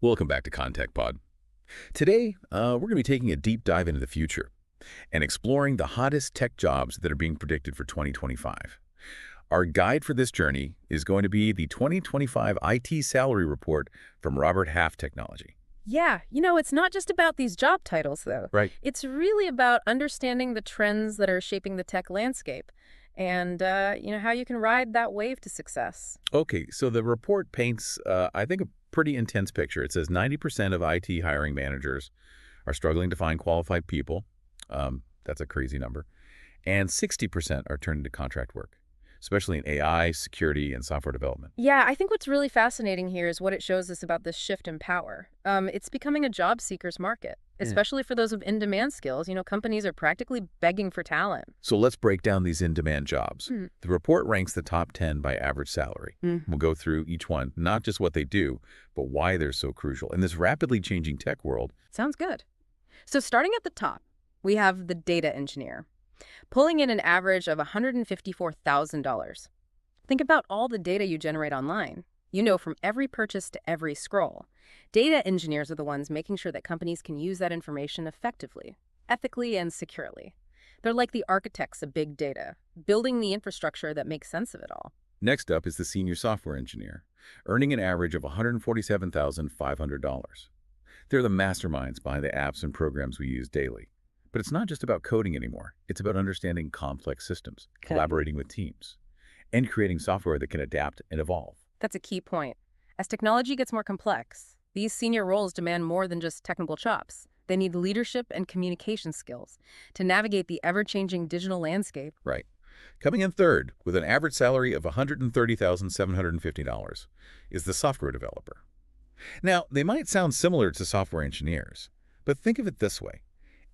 Welcome back to Contact Pod. Today, we're going to be taking a deep dive into the future and exploring the hottest tech jobs that are being predicted for 2025. Our guide for this journey is going to be the 2025 IT Salary Report from Robert Half Technology. Yeah, it's not just about these job titles, though. Right. It's really about understanding the trends that are shaping the tech landscape and, how you can ride that wave to success. Okay, so the report paints, I think, a pretty intense picture. It says 90% of IT hiring managers are struggling to find qualified people. That's a crazy number. And 60% are turning to contract work, especially in AI, security, and software development. Yeah, I think what's really fascinating here is what it shows us about this shift in power. It's becoming a job seeker's market, especially for those with in-demand skills. Companies are practically begging for talent. So let's break down these in-demand jobs. Hmm. The report ranks the top 10 by average salary. We'll go through each one, not just what they do, but why they're so crucial in this rapidly changing tech world. Sounds good. So starting at the top, we have the data engineer, pulling in an average of $154,000. Think about all the data you generate online. From every purchase to every scroll. Data engineers are the ones making sure that companies can use that information effectively, ethically, and securely. They're like the architects of big data, building the infrastructure that makes sense of it all. Next up is the senior software engineer, earning an average of $147,500. They're the masterminds behind the apps and programs we use daily. But it's not just about coding anymore. It's about understanding complex systems, collaborating with teams, and creating software that can adapt and evolve. That's a key point. As technology gets more complex, these senior roles demand more than just technical chops. They need leadership and communication skills to navigate the ever-changing digital landscape. Right. Coming in third, with an average salary of $130,750, is the software developer. Now, they might sound similar to software engineers, but think of it this way.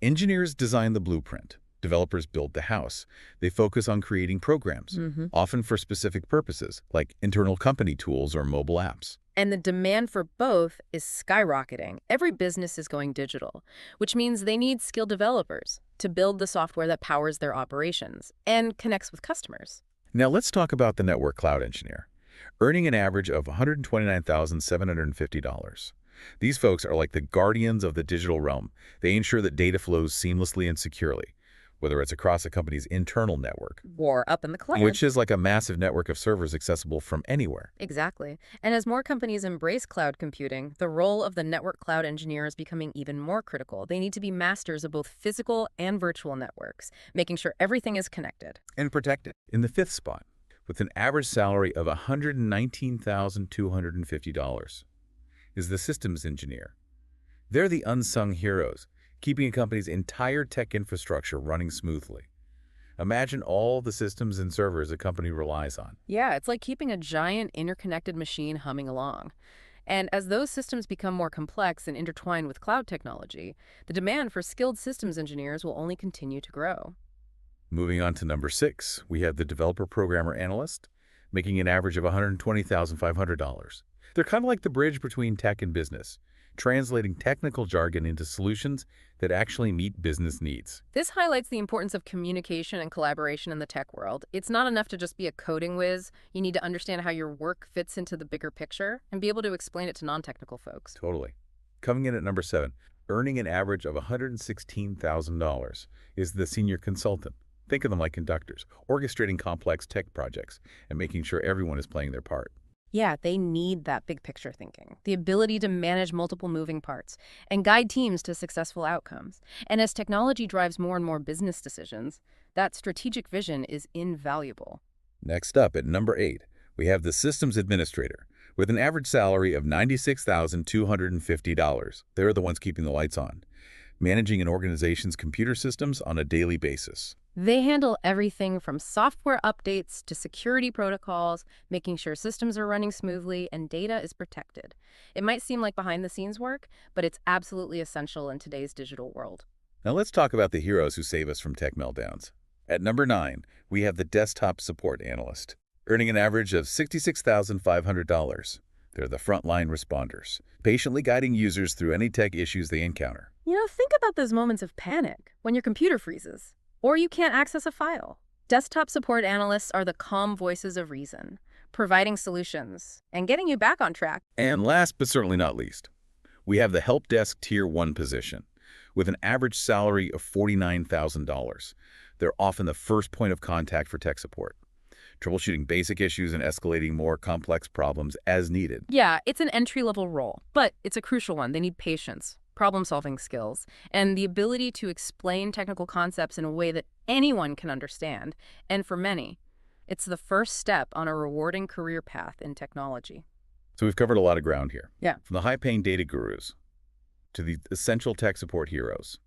Engineers design the blueprint. Developers build the house. They focus on creating programs, often for specific purposes, like internal company tools or mobile apps. And the demand for both is skyrocketing. Every business is going digital, which means they need skilled developers to build the software that powers their operations and connects with customers. Now let's talk about the network cloud engineer, earning an average of $129,750. These folks are like the guardians of the digital realm. They ensure that data flows seamlessly and securely, whether it's across a company's internal network, Or up in the cloud. which is like a massive network of servers accessible from anywhere. Exactly. And as more companies embrace cloud computing, the role of the network cloud engineer is becoming even more critical. They need to be masters of both physical and virtual networks, making sure everything is connected. And protected. In the fifth spot, with an average salary of $119,250, is the systems engineer. They're the unsung heroes, keeping a company's entire tech infrastructure running smoothly. Imagine all the systems and servers a company relies on. Yeah, it's like keeping a giant interconnected machine humming along. And as those systems become more complex and intertwined with cloud technology, the demand for skilled systems engineers will only continue to grow. Moving on to number 6, we have the developer programmer analyst, making an average of $120,500. They're kind of like the bridge between tech and business, translating technical jargon into solutions that actually meet business needs. This highlights the importance of communication and collaboration in the tech world. It's not enough to just be a coding whiz. You need to understand how your work fits into the bigger picture and be able to explain it to non-technical folks. Totally. Coming in at number 7, earning an average of $116,000, is the senior consultant. Think of them like conductors, orchestrating complex tech projects and making sure everyone is playing their part. Yeah, they need that big picture thinking, the ability to manage multiple moving parts, and guide teams to successful outcomes. And as technology drives more and more business decisions, that strategic vision is invaluable. Next up, at number 8, we have the systems administrator, with an average salary of $96,250. They're the ones keeping the lights on, managing an organization's computer systems on a daily basis. They handle everything from software updates to security protocols, making sure systems are running smoothly and data is protected. It might seem like behind-the-scenes work, but it's absolutely essential in today's digital world. Now let's talk about the heroes who save us from tech meltdowns. At number 9, we have the desktop support analyst, earning an average of $66,500. They're the frontline responders, patiently guiding users through any tech issues they encounter. Think about those moments of panic when your computer freezes or you can't access a file. Desktop support analysts are the calm voices of reason, providing solutions and getting you back on track. And last but certainly not least, We have the Help Desk Tier 1 position, with an average salary of $49,000. They're often the first point of contact for tech support, troubleshooting basic issues and escalating more complex problems as needed. Yeah, it's an entry-level role, but it's a crucial one. They need patience, problem-solving skills, and the ability to explain technical concepts in a way that anyone can understand. And for many, it's the first step on a rewarding career path in technology. So we've covered a lot of ground here. Yeah. From the high-paying data gurus to the essential tech support heroes.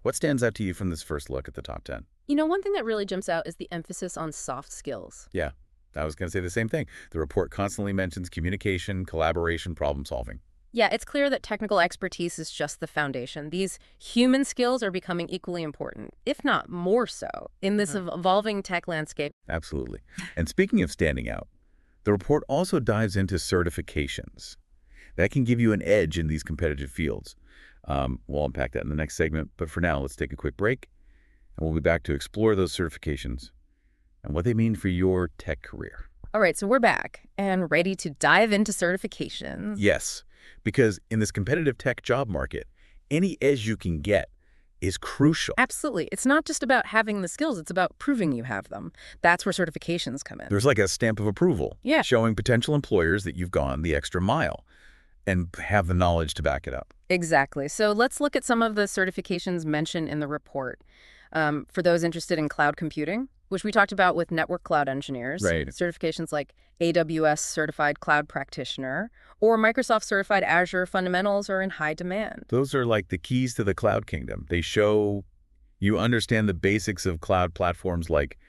What stands out to you from this first look at the top 10? You know, one thing that really jumps out is the emphasis on soft skills. Yeah, I was going to say the same thing. The report constantly mentions communication, collaboration, problem solving. Yeah, it's clear that technical expertise is just the foundation. These human skills are becoming equally important, if not more so, in this evolving tech landscape. Absolutely. And speaking of standing out, the report also dives into certifications. That can give you an edge in these competitive fields. We'll unpack that in the next segment, but for now, let's take a quick break, and we'll be back to explore those certifications and what they mean for your tech career. All right, so we're back and ready to dive into certifications. Yes, because in this competitive tech job market, any edge you can get is crucial. Absolutely. It's not just about having the skills, it's about proving you have them. That's where certifications come in. There's like a stamp of approval, Yeah. showing potential employers that you've gone the extra mile and have the knowledge to back it up. Exactly. So let's look at some of the certifications mentioned in the report. For those interested in cloud computing, which we talked about with network cloud engineers, Right. certifications like AWS Certified Cloud Practitioner or Microsoft Certified Azure Fundamentals are in high demand. Those are like the keys to the cloud kingdom. They show you understand the basics of cloud platforms like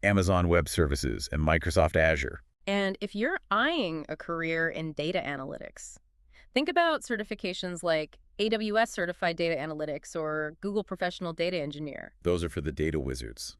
Amazon Web Services and Microsoft Azure. And if you're eyeing a career in data analytics, think about certifications like AWS Certified Data Analytics or Google Professional Data Engineer. Those are for the data wizards,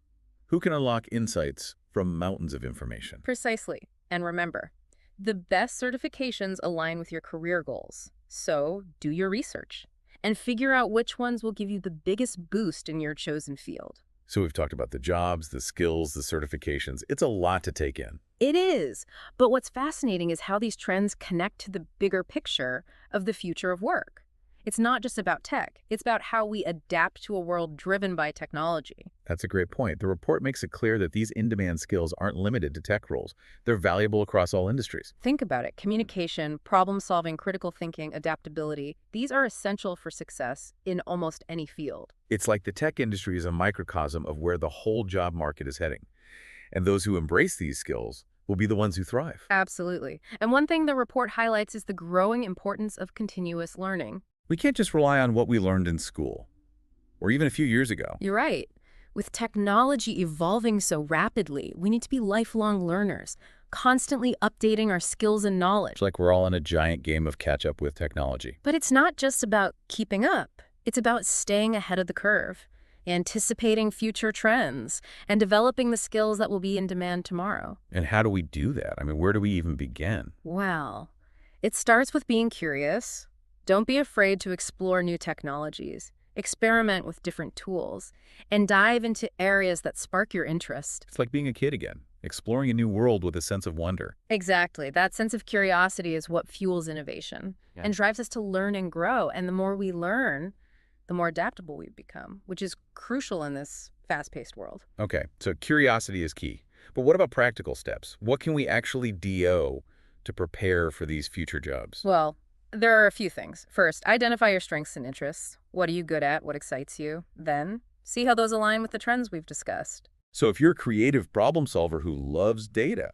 who can unlock insights from mountains of information. Precisely. And remember, the best certifications align with your career goals. So do your research and figure out which ones will give you the biggest boost in your chosen field. So we've talked about the jobs, the skills, the certifications. It's a lot to take in. It is. But what's fascinating is how these trends connect to the bigger picture of the future of work. It's not just about tech. It's about how we adapt to a world driven by technology. That's a great point. The report makes it clear that these in-demand skills aren't limited to tech roles. They're valuable across all industries. Think about it. Communication, problem-solving, critical thinking, adaptability, these are essential for success in almost any field. It's like the tech industry is a microcosm of where the whole job market is heading. And those who embrace these skills will be the ones who thrive. Absolutely. And one thing the report highlights is the growing importance of continuous learning. We can't just rely on what we learned in school, or even a few years ago. You're right. With technology evolving so rapidly, we need to be lifelong learners, constantly updating our skills and knowledge. It's like we're all in a giant game of catch up with technology. But it's not just about keeping up. It's about staying ahead of the curve, anticipating future trends, and developing the skills that will be in demand tomorrow. And how do we do that? I mean, where do we even begin? Well, it starts with being curious. Don't be afraid to explore new technologies, experiment with different tools, and dive into areas that spark your interest. It's like being a kid again, exploring a new world with a sense of wonder. Exactly. That sense of curiosity is what fuels innovation and drives us to learn and grow. And the more we learn, the more adaptable we become, which is crucial in this fast-paced world. Okay, so curiosity is key. But what about practical steps? What can we actually do to prepare for these future jobs? Well, there are a few things. First, identify your strengths and interests. What are you good at? What excites you? Then, see how those align with the trends we've discussed. So if you're a creative problem solver who loves data,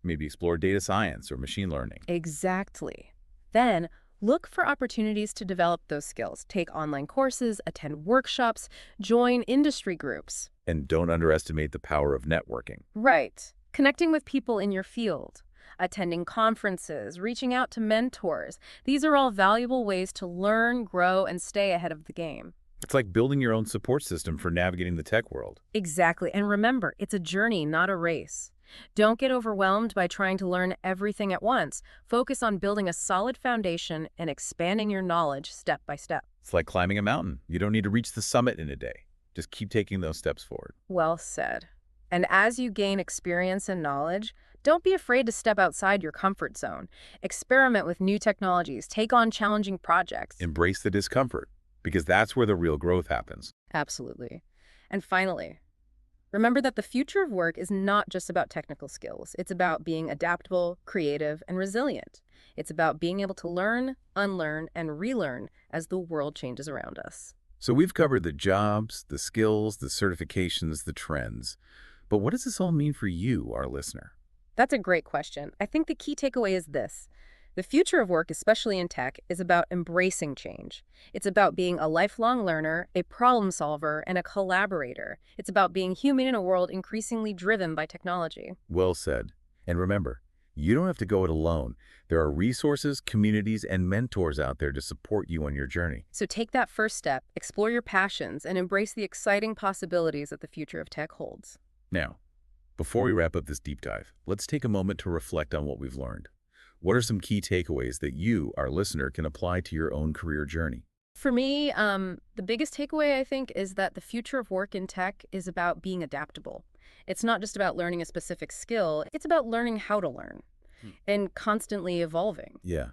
maybe explore data science or machine learning. Exactly. Then, look for opportunities to develop those skills. Take online courses, attend workshops, join industry groups. And don't underestimate the power of networking. Right. Connecting with people in your field, attending conferences, reaching out to mentors. These are all valuable ways to learn, grow, and stay ahead of the game. It's like building your own support system for navigating the tech world. Exactly. And remember, it's a journey, not a race. Don't get overwhelmed by trying to learn everything at once. Focus on building a solid foundation and expanding your knowledge step by step. It's like climbing a mountain. You don't need to reach the summit in a day. Just keep taking those steps forward. Well said. And as you gain experience and knowledge, Don't be afraid to step outside your comfort zone. Experiment with new technologies. Take on challenging projects. Embrace the discomfort, because that's where the real growth happens. Absolutely. And finally, remember that the future of work is not just about technical skills. It's about being adaptable, creative, and resilient. It's about being able to learn, unlearn, and relearn as the world changes around us. So we've covered the jobs, the skills, the certifications, the trends. But what does this all mean for you, our listener? That's a great question. I think the key takeaway is this. The future of work, especially in tech, is about embracing change. It's about being a lifelong learner, a problem solver, and a collaborator. It's about being human in a world increasingly driven by technology. Well said. And remember, you don't have to go it alone. There are resources, communities, and mentors out there to support you on your journey. So take that first step, explore your passions, and embrace the exciting possibilities that the future of tech holds. Now, before we wrap up this deep dive, let's take a moment to reflect on what we've learned. What are some key takeaways that you, our listener, can apply to your own career journey? For me, the biggest takeaway, I think, is that the future of work in tech is about being adaptable. It's not just about learning a specific skill, it's about learning how to learn and constantly evolving. Yeah,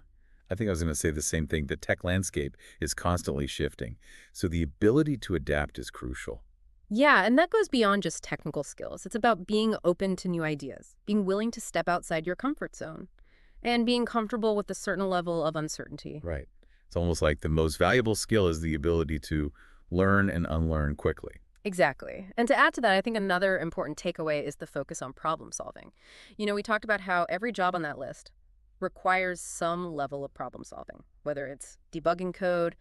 I think I was going to say the same thing. The tech landscape is constantly shifting, so the ability to adapt is crucial. Yeah, and that goes beyond just technical skills. It's about being open to new ideas, being willing to step outside your comfort zone, and being comfortable with a certain level of uncertainty. Right. It's almost like the most valuable skill is the ability to learn and unlearn quickly. Exactly. And to add to that, I think another important takeaway is the focus on problem solving. We talked about how every job on that list requires some level of problem solving, whether it's debugging code,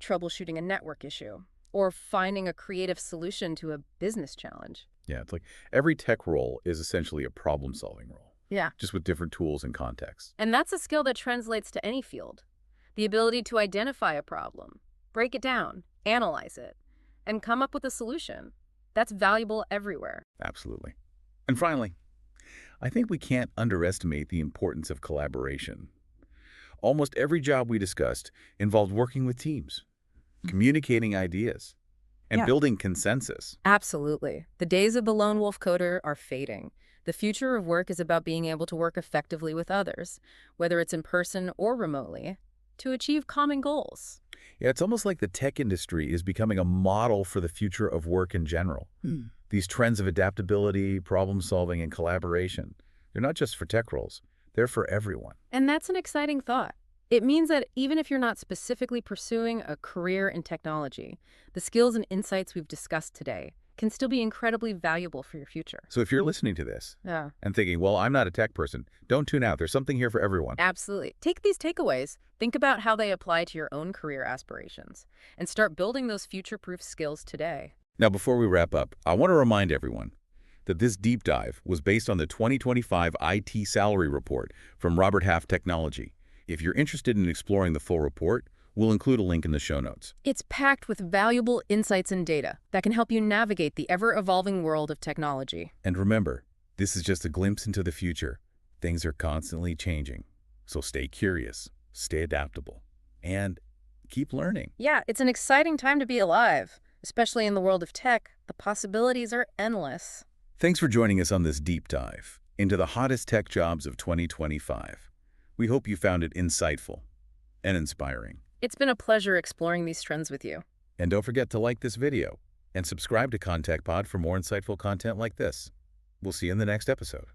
troubleshooting a network issue, or finding a creative solution to a business challenge. Yeah, it's like every tech role is essentially a problem-solving role, Yeah. just with different tools and contexts. And that's a skill that translates to any field. The ability to identify a problem, break it down, analyze it, and come up with a solution. That's valuable everywhere. Absolutely. And finally, I think we can't underestimate the importance of collaboration. Almost every job we discussed involved working with teams, communicating ideas, and Yeah. building consensus. Absolutely. The days of the lone wolf coder are fading. The future of work is about being able to work effectively with others, whether it's in person or remotely, to achieve common goals. Yeah, it's almost like the tech industry is becoming a model for the future of work in general. These trends of adaptability, problem solving, and collaboration, they're not just for tech roles, they're for everyone. And that's an exciting thought. It means that even if you're not specifically pursuing a career in technology, the skills and insights we've discussed today can still be incredibly valuable for your future. So if you're listening to this Yeah, and thinking, well, I'm not a tech person, don't tune out. There's something here for everyone. absolutely. Take these takeaways, think about how they apply to your own career aspirations, and start building those future-proof skills today. Now, before we wrap up, I want to remind everyone that this deep dive was based on the 2025 IT Salary Report from Robert Half Technology. If you're interested in exploring the full report, we'll include a link in the show notes. It's packed with valuable insights and data that can help you navigate the ever-evolving world of technology. And remember, this is just a glimpse into the future. Things are constantly changing. So stay curious, stay adaptable, and keep learning. Yeah, it's an exciting time to be alive, especially in the world of tech. The possibilities are endless. Thanks for joining us on this deep dive into the hottest tech jobs of 2025. We hope you found it insightful and inspiring. It's been a pleasure exploring these trends with you. And don't forget to like this video and subscribe to Contact Pod for more insightful content like this. We'll see you in the next episode.